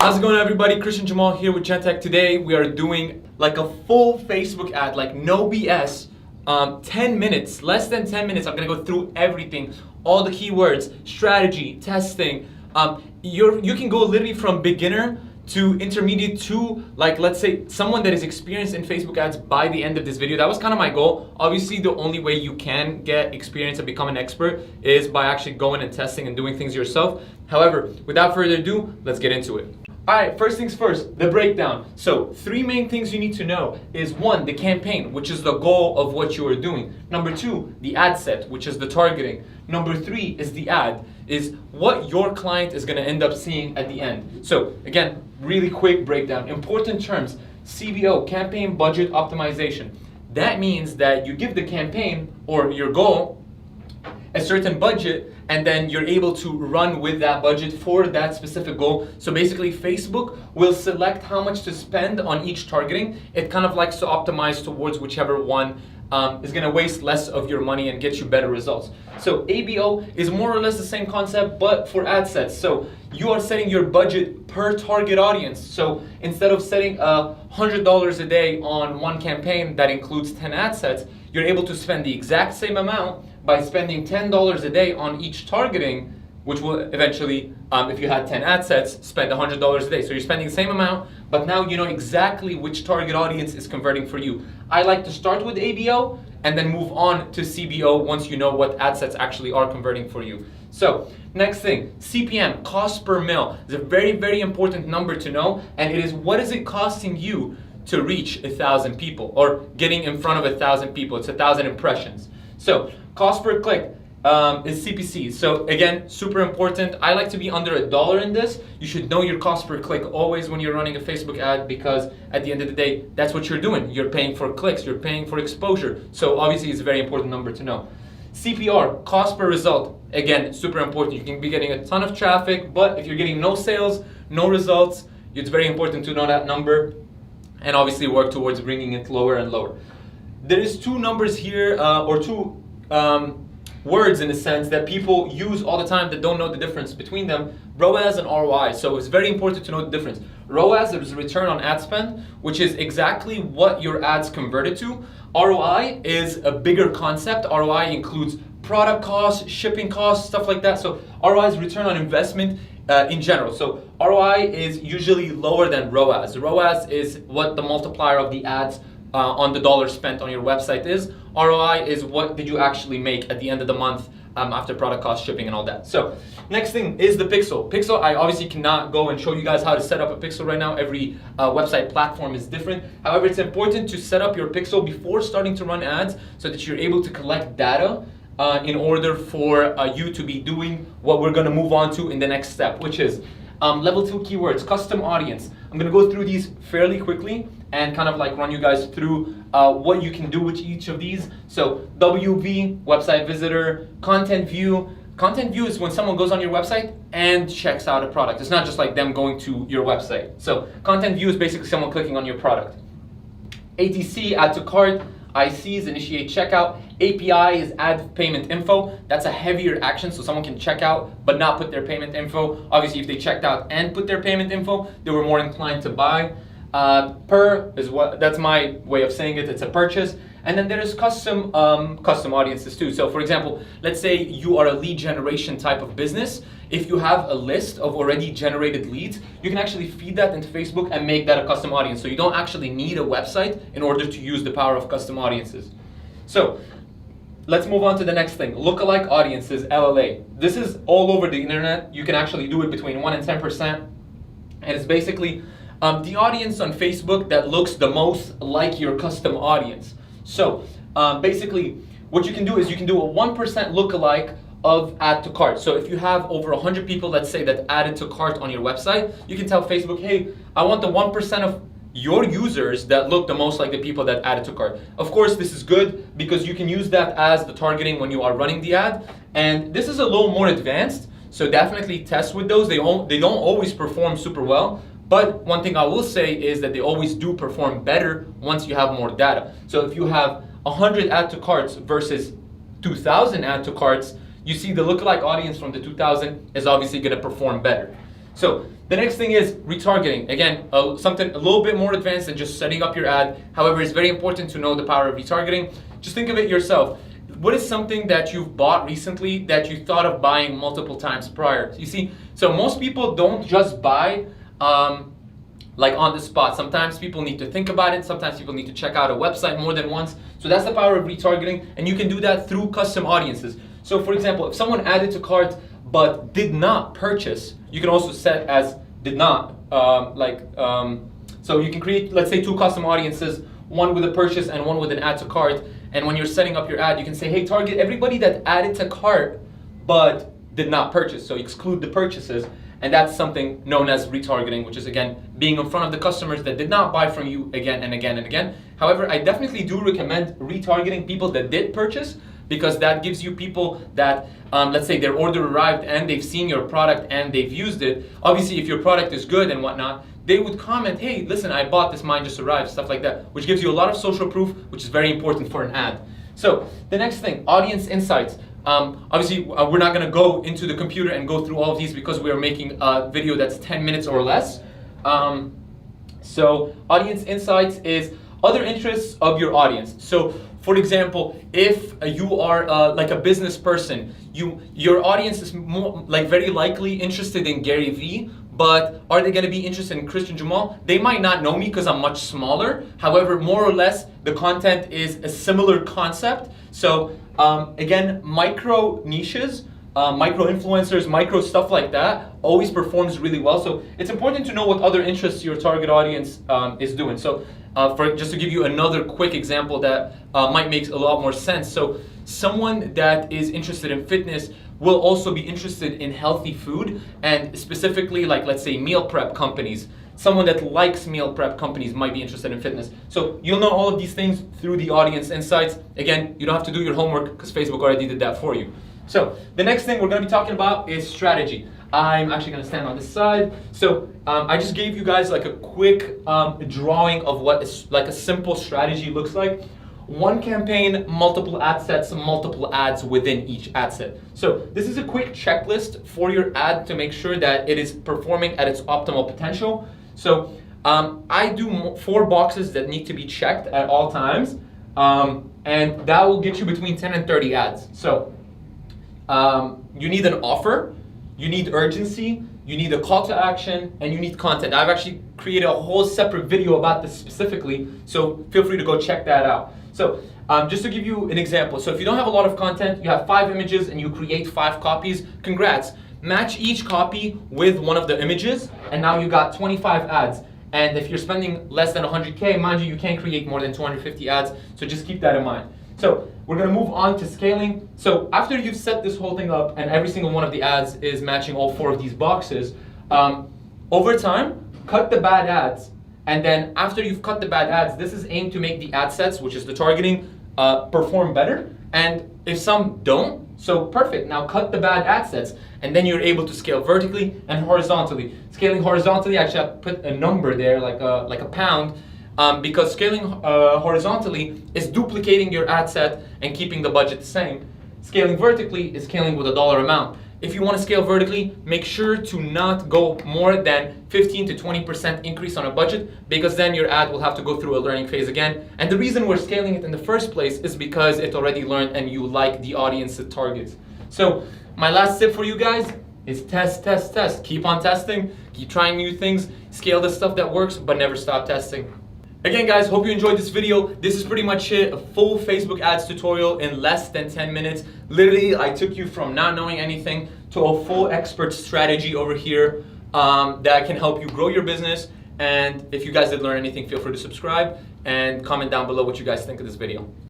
How's it going, everybody? Christian Jamal here with Gentech. Today we are doing like a full Facebook ad, like no BS. 10 minutes, less than 10 minutes. I'm gonna go through everything, all the keywords, strategy, testing. You can go literally from beginner to intermediate to, like, let's say someone that is experienced in Facebook ads by the end of this video. That was kind of my goal. Obviously, the only way you can get experience and become an expert is by actually going and testing and doing things yourself. However, without further ado, let's get into it. All right, first things first, the breakdown. So 3 main things you need to know is 1, the campaign, which is the goal of what you are doing. Number 2, the ad set, which is the targeting. Number 3 is the ad, is what your client is gonna end up seeing at the end. So again, really quick breakdown. Important terms, CBO, campaign budget optimization. That means that you give the campaign or your goal a certain budget, and then you're able to run with that budget for that specific goal. So basically, Facebook will select how much to spend on each targeting. It kind of likes to optimize towards whichever one is gonna waste less of your money and get you better results. So ABO is more or less the same concept, but for ad sets. So you are setting your budget per target audience. So instead of setting $100 a day on one campaign that includes 10 ad sets, you're able to spend the exact same amount by spending $10 a day on each targeting, which will eventually, if you had 10 ad sets, spend $100 a day. So you're spending the same amount, but now you know exactly which target audience is converting for you. I like to start with ABO and then move on to CBO once you know what ad sets actually are converting for you. So next thing, CPM, cost per mil, is a very, very important number to know, and it is what is it costing you to reach 1,000 people or getting in front of 1,000 people. It's 1,000 impressions. So cost per click is CPC. So again, super important. I like to be under $1 in this. You should know your cost per click always when you're running a Facebook ad, because at the end of the day, that's what you're doing. You're paying for clicks, you're paying for exposure. So obviously it's a very important number to know. CPR, cost per result. Again, super important. You can be getting a ton of traffic, but if you're getting no sales, no results, it's very important to know that number and obviously work towards bringing it lower and lower. There is 2 numbers here, or 2 words in a sense that people use all the time that don't know the difference between them, ROAS and ROI. So it's very important to know the difference. ROAS is return on ad spend, which is exactly what your ads converted to. ROI is a bigger concept. ROI includes product costs, shipping costs, stuff like that. So ROI is return on investment in general. So ROI is usually lower than ROAS. ROAS is what the multiplier of the ads on the dollar spent on your website is. ROI is what did you actually make at the end of the month after product cost, shipping, and all that. So next thing is the pixel. Pixel, I obviously cannot go and show you guys how to set up a pixel right now. Every website platform is different. However, it's important to set up your pixel before starting to run ads so that you're able to collect data in order for you to be doing what we're gonna move on to in the next step, which is level 2 keywords, custom audience. I'm gonna go through these fairly quickly and kind of like run you guys through what you can do with each of these. So WV, website visitor, content view. Content view is when someone goes on your website and checks out a product. It's not just like them going to your website. So content view is basically someone clicking on your product. ATC, add to cart. ICs, initiate checkout. API is add payment info. That's a heavier action, so someone can check out but not put their payment info. Obviously, if they checked out and put their payment info, they were more inclined to buy. Per is what, that's my way of saying it, it's a purchase. And then there is custom audiences too. So for example, let's say you are a lead generation type of business. If you have a list of already generated leads, you can actually feed that into Facebook and make that a custom audience. So you don't actually need a website in order to use the power of custom audiences. So let's move on to the next thing. Lookalike audiences, LLA. This is all over the internet. You can actually do it between 1 and 10%. And it's basically the audience on Facebook that looks the most like your custom audience. So basically what you can do is you can do a 1% lookalike of add to cart. So if you have over 100 people, let's say, that added to cart on your website, you can tell Facebook, hey, I want the 1% of your users that look the most like the people that added to cart. Of course, this is good because you can use that as the targeting when you are running the ad. And this is a little more advanced, so definitely test with those. They don't always perform super well. But one thing I will say is that they always do perform better once you have more data. So if you have 100 add to carts versus 2,000 add to carts, you see the lookalike audience from the 2,000 is obviously going to perform better. So the next thing is retargeting. Again, something a little bit more advanced than just setting up your ad. However, it's very important to know the power of retargeting. Just think of it yourself. What is something that you've bought recently that you thought of buying multiple times prior? You see, so most people don't just buy like on the spot. Sometimes people need to think about it. Sometimes people need to check out a website more than once. So that's the power of retargeting, and you can do that through custom audiences. So for example, if someone added to cart but did not purchase, you can also set as did not. So you can create, let's say, 2 custom audiences, one with a purchase and one with an add to cart. And when you're setting up your ad, you can say, hey, target everybody that added to cart but did not purchase. So exclude the purchases. And that's something known as retargeting, which is, again, being in front of the customers that did not buy from you again and again and again. However, I definitely do recommend retargeting people that did purchase, because that gives you people that, let's say their order arrived and they've seen your product and they've used it. Obviously, if your product is good and whatnot, they would comment, hey, listen, I bought this, mine just arrived, stuff like that, which gives you a lot of social proof, which is very important for an ad. So the next thing, audience insights. Obviously, we're not going to go into the computer and go through all of these because we are making a video that's 10 minutes or less. So audience insights is other interests of your audience. So for example, if you are like a business person, your audience is more, like, very likely interested in Gary Vee, but are they going to be interested in Christian Jamal? They might not know me because I'm much smaller. However, more or less, the content is a similar concept. So again, micro niches, micro influencers, micro stuff like that always performs really well. So it's important to know what other interests your target audience is doing. So just to give you another quick example that might make a lot more sense. So someone that is interested in fitness will also be interested in healthy food, and specifically, like, let's say, meal prep companies. Someone that likes meal prep companies might be interested in fitness. So you'll know all of these things through the audience insights. Again, you don't have to do your homework because Facebook already did that for you. So the next thing we're going to be talking about is strategy. I'm actually going to stand on this side. So I just gave you guys like a quick drawing of what is like a simple strategy looks like. One campaign, multiple ad sets, multiple ads within each ad set. So this is a quick checklist for your ad to make sure that it is performing at its optimal potential. So I do 4 boxes that need to be checked at all times, and that will get you between 10 and 30 ads. So you need an offer, you need urgency, you need a call to action, and you need content. I've actually created a whole separate video about this specifically, so feel free to go check that out. So just to give you an example, so if you don't have a lot of content, you have 5 images and you create 5 copies, congrats. Match each copy with one of the images, and now you got 25 ads. And if you're spending less than 100K, mind you, you can't create more than 250 ads, so just keep that in mind. So we're gonna move on to scaling. So after you've set this whole thing up and every single one of the ads is matching all 4 of these boxes, over time, cut the bad ads. And then after you've cut the bad ads, this is aimed to make the ad sets, which is the targeting, perform better. And if some don't, so perfect, now cut the bad ad sets. And then you're able to scale vertically and horizontally. Scaling horizontally, actually I put a number there, like a pound, because scaling horizontally is duplicating your ad set and keeping the budget the same. Scaling vertically is scaling with a dollar amount. If you want to scale vertically, make sure to not go more than 15 to 20% increase on a budget, because then your ad will have to go through a learning phase again. And the reason we're scaling it in the first place is because it already learned and you like the audience it targets. So my last tip for you guys is test, test, test. Keep on testing, keep trying new things, scale the stuff that works, but never stop testing. Again, guys, hope you enjoyed this video. This is pretty much it, a full Facebook ads tutorial in less than 10 minutes. Literally, I took you from not knowing anything to a full expert strategy over here that can help you grow your business. And if you guys did learn anything, feel free to subscribe and comment down below what you guys think of this video.